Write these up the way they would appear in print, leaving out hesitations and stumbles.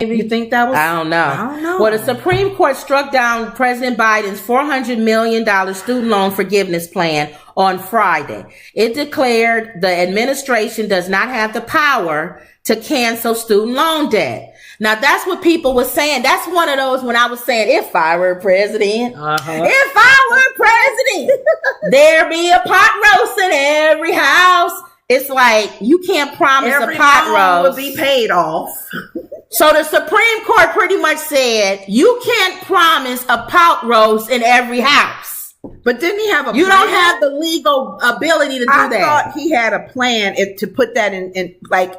You think that was? I don't know. I don't know. Well, the Supreme Court struck down President Biden's $400 million student loan forgiveness plan on Friday. It declared the administration does not have the power to cancel student loan debt. Now, that's what people were saying. That's one of those when I was saying, if I were president, if I were president, there'd be a pot roast in every house. It's like, you can't promise every a pot roast would be paid off. So the Supreme Court pretty much said, you can't promise a pot roast in every house. But didn't he have a You plan? don't have the legal ability to do that. I thought he had a plan to put that in like,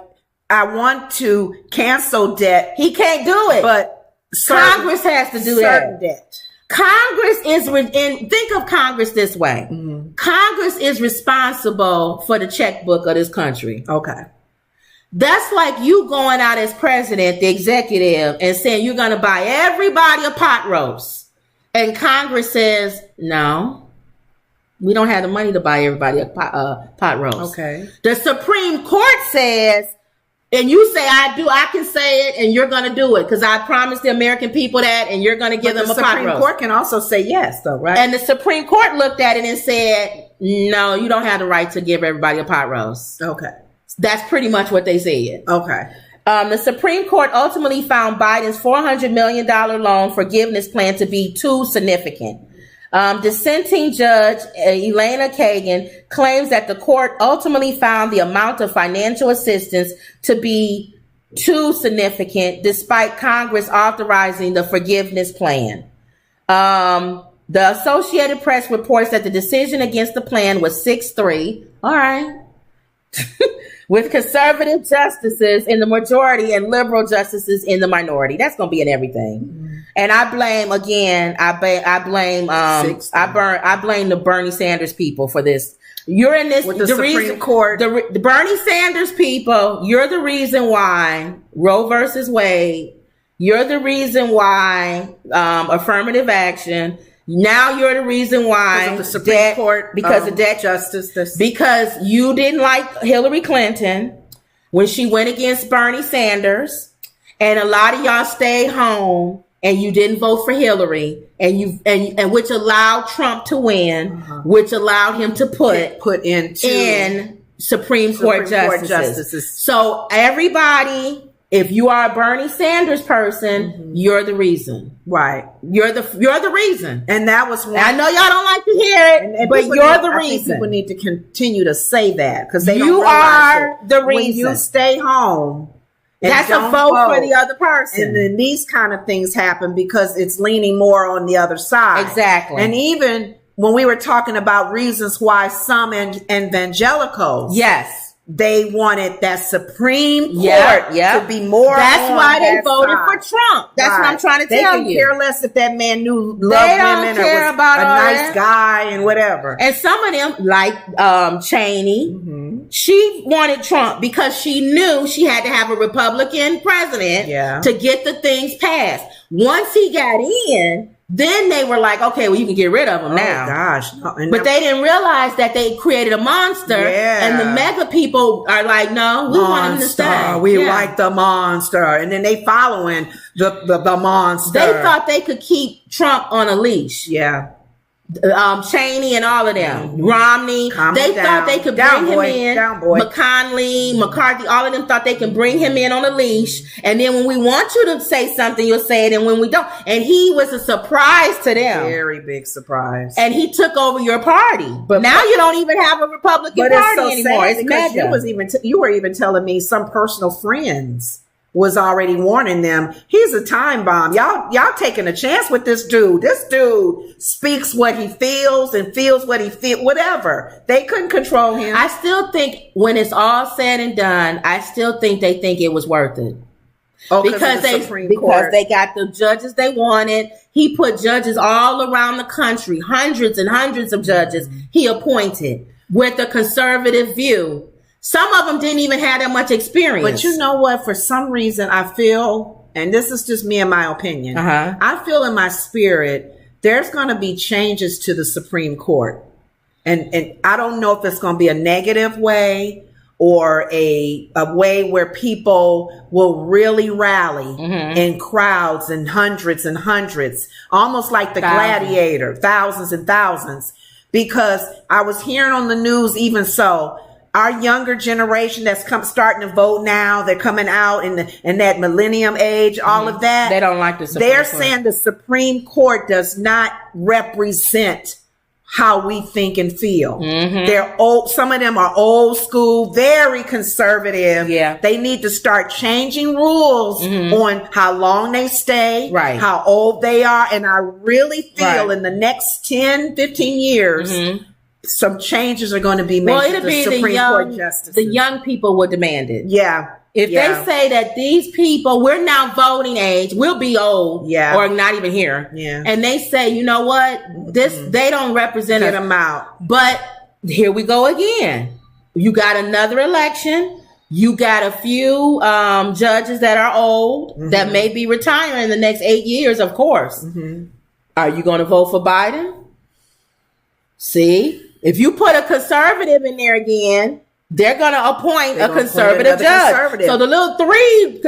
I want to cancel debt. He can't do it. But Congress has to do certain that. Debt. Congress is, think of Congress this way. Mm-hmm. Congress is responsible for the checkbook of this country. Okay. That's like you going out as president, the executive, and saying you're going to buy everybody a pot roast. And Congress says, no, we don't have the money to buy everybody a pot roast. Okay. The Supreme Court says, and you say, I can say it, and you're going to do it because I promised the American people that, and you're going to give them a pot roast. The Supreme Court can also say yes, though, right? And the Supreme Court looked at it and said, no, you don't have the right to give everybody a pot roast. Okay. That's pretty much what they said. Okay. The Supreme Court ultimately found Biden's $400 million loan forgiveness plan to be too significant. Dissenting Judge Elena Kagan claims that the court ultimately found the amount of financial assistance to be too significant despite Congress authorizing the forgiveness plan. The Associated Press reports that the decision against the plan was 6-3. All right. With conservative justices in the majority and liberal justices in the minority. That's going to be in everything. Mm-hmm. And I blame the Bernie Sanders people for this. You're in this with the Supreme Court. The Bernie Sanders people, you're the reason why Roe versus Wade, you're the reason why affirmative action. Now you're the reason why because of the Supreme Court, because of debt justice. Because you didn't like Hillary Clinton when she went against Bernie Sanders, and a lot of y'all stayed home and you didn't vote for Hillary, and which allowed Trump to win, which allowed him to put in Supreme Court justices. So everybody. If you are a Bernie Sanders person, you're the reason. Right. You're the reason. And that was one. I know y'all don't like to hear it, but you're the reason. I think people need to continue to say that because they you don't realize are the reason. When you stay home, that's a vote for the other person. And then these kind of things happen because it's leaning more on the other side. Exactly. And even when we were talking about reasons why some evangelicals. Yes. They wanted that Supreme Court to be more. That's why they voted for Trump. That's what I'm trying to tell you. They can care less if that man loved women or was about a nice guy and whatever. And some of them, like Cheney, she wanted Trump because she knew she had to have a Republican president to get the things passed. Once he got in, then they were like, okay, well, you can get rid of him now. Oh, gosh. But they didn't realize that they created a monster. Yeah. And the mega people are like, no, we want him to stay. We like the monster. And then they following the monster. They thought they could keep Trump on a leash. Yeah. Cheney and all of them, Romney, they thought they could bring him in. McConnell, McCarthy, all of them thought they can bring him in on a leash. And then when we want you to say something, you'll say it. And when we don't, and he was a surprise to them. Very big surprise. And he took over your party. But now you don't even have a Republican party anymore. It's mega. You were even telling me some personal friends was already warning them, he's a time bomb. Y'all taking a chance with this dude. This dude speaks what he feels and feels what he feels, whatever. They couldn't control him. I still think when it's all said and done, I still think they think it was worth it. Oh, because they got the judges they wanted. He put judges all around the country, hundreds and hundreds of judges he appointed with a conservative view. Some of them didn't even have that much experience. But you know what? For some reason, I feel, and this is just me and my opinion, I feel in my spirit, there's going to be changes to the Supreme Court. And I don't know if it's going to be a negative way or a way where people will really rally in crowds and hundreds, almost like the Gladiator, thousands and thousands. Because I was hearing on the news, even so, our younger generation that's starting to vote now, they're coming out in that millennium age, all of that. They don't like the Supreme Court. They're saying the Supreme Court does not represent how we think and feel. They're old. Some of them are old school, very conservative. Yeah. They need to start changing rules on how long they stay, how old they are. And I really feel in the next 10, 15 years, some changes are going to be made to the Supreme Court justices. The young people will demand it. Yeah. If they say that these people, we're now voting age, we'll be old or not even here. Yeah. And they say, you know what? They don't represent us. Get them out. But here we go again. You got another election. You got a few judges that are old that may be retiring in the next 8 years, of course. Are you going to vote for Biden? See? If you put a conservative in there again, they're going to appoint a conservative judge. So the little three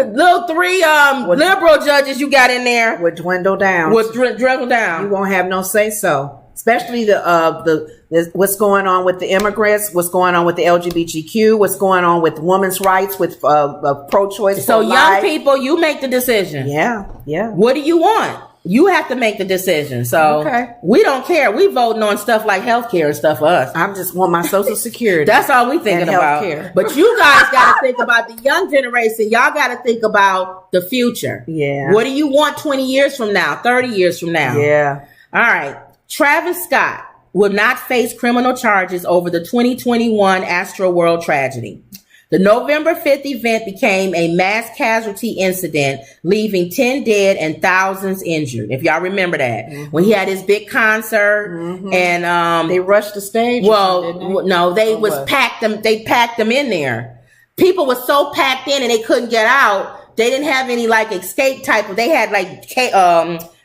liberal judges you got in there would dwindle down. You won't have no say so. Especially the what's going on with the immigrants, what's going on with the LGBTQ, what's going on with women's rights, with pro-choice. So young people, you make the decision. Yeah. What do you want? You have to make the decision. So we don't care. We voting on stuff like healthcare and stuff for us. I just want my Social Security. That's all we thinking about. Healthcare. But you guys got to think about the young generation. Y'all got to think about the future. Yeah. What do you want 20 years from now, 30 years from now? Yeah. All right. Travis Scott will not face criminal charges over the 2021 Astroworld tragedy. The November 5th event became a mass casualty incident, leaving 10 dead and thousands injured. If y'all remember that, when he had his big concert and they rushed the stage. Well, no, they packed them. They packed them in there. People were so packed in and they couldn't get out. They didn't have any like escape type of. They had like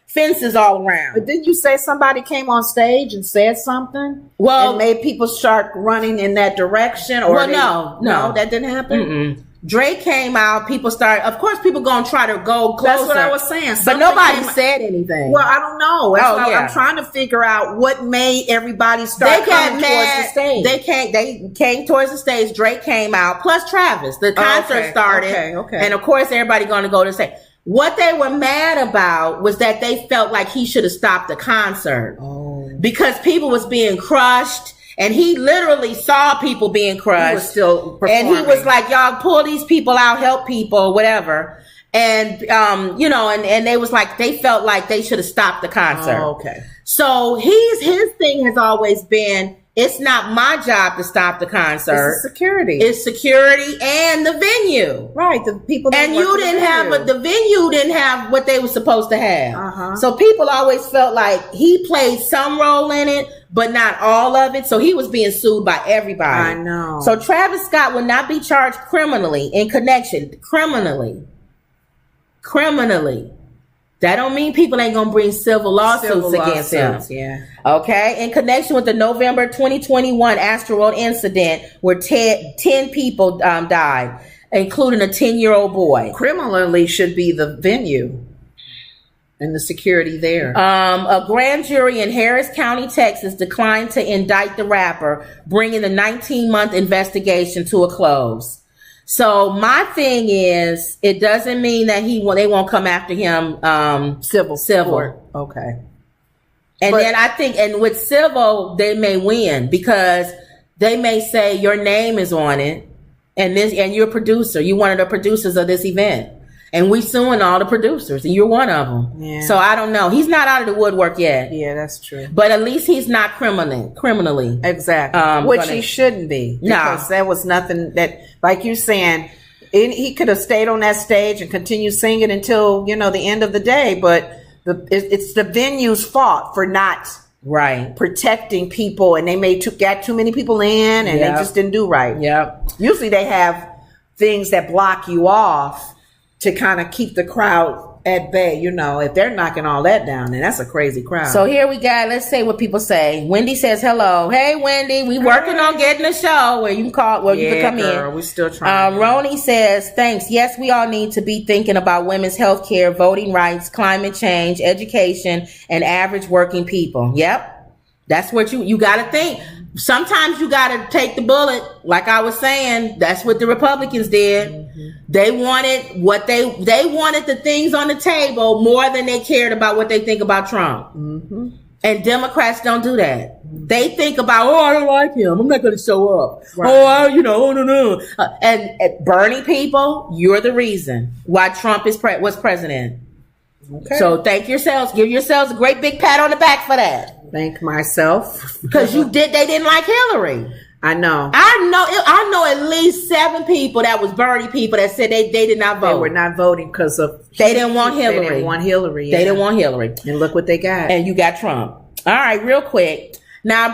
fences all around. But didn't you say somebody came on stage and said something? Well, and made people start running in that direction? Or no, that didn't happen. Drake came out. People started. Of course, people gonna try to go closer. That's what I was saying. But nobody said anything. Well, I don't know. I'm trying to figure out what made everybody start coming towards the stage. They came towards the stage. Drake came out. Plus Travis. The concert started. Okay. And of course, everybody gonna go to say. What they were mad about was that they felt like he should have stopped the concert because people was being crushed, and he literally saw people being crushed. He was still performing. And he was like, "Y'all pull these people out, help people, whatever." And and they was like, they felt like they should have stopped the concert. So his thing has always been, it's not my job to stop the concert. It's security. It's security and the venue. Right. The people that and you didn't have, but the venue didn't have what they were supposed to have. So people always felt like he played some role in it, but not all of it. So he was being sued by everybody. I know. So Travis Scott will not be charged criminally in connection. Criminally. That don't mean people ain't going to bring civil lawsuits against him. Yeah. Okay. In connection with the November 2021 Astroworld incident where 10 people died, including a 10-year-old boy. Criminally should be the venue and the security there. A grand jury in Harris County, Texas declined to indict the rapper, bringing the 19-month investigation to a close. So my thing is, it doesn't mean that they won't come after him civil. Okay. And then I think, and with civil, they may win because they may say your name is on it, and you're a producer. You're one of the producers of this event, and we suing all the producers, and you're one of them. Yeah. So I don't know. He's not out of the woodwork yet. Yeah, that's true. But at least he's not criminally. Exactly. Which he shouldn't be. Because there was nothing that, like you're saying, he could have stayed on that stage and continued singing until, the end of the day. But it's the venue's fault for not protecting people. And they got too many people in, and they just didn't do right. Yep. Usually they have things that block you off to kind of keep the crowd at bay. You know, if they're knocking all that down, then that's a crazy crowd. So here we got, let's say what people say. Wendy says, hello. Hey, Wendy, we working on getting a show where you can call, where you can come girl, in. We're still trying. Roni says, thanks. Yes, we all need to be thinking about women's health care, voting rights, climate change, education, and average working people. Yep. That's what you got to think. Sometimes you got to take the bullet. Like I was saying, that's what the Republicans did. Mm-hmm. They wanted they wanted the things on the table more than they cared about what they think about Trump. Mm-hmm. And Democrats don't do that. Mm-hmm. They think about, I don't like him, I'm not going to show up. Right. No. And Bernie people, you're the reason why Trump was president. Okay. So thank yourselves. Give yourselves a great big pat on the back for that. Thank myself. Because they didn't like Hillary. I know. I know at least 7 people that was Bernie people that said they did not vote. They were not voting because of they didn't want Hillary. They didn't want Hillary. They didn't want Hillary. And look what they got. And you got Trump. All right, real quick. Now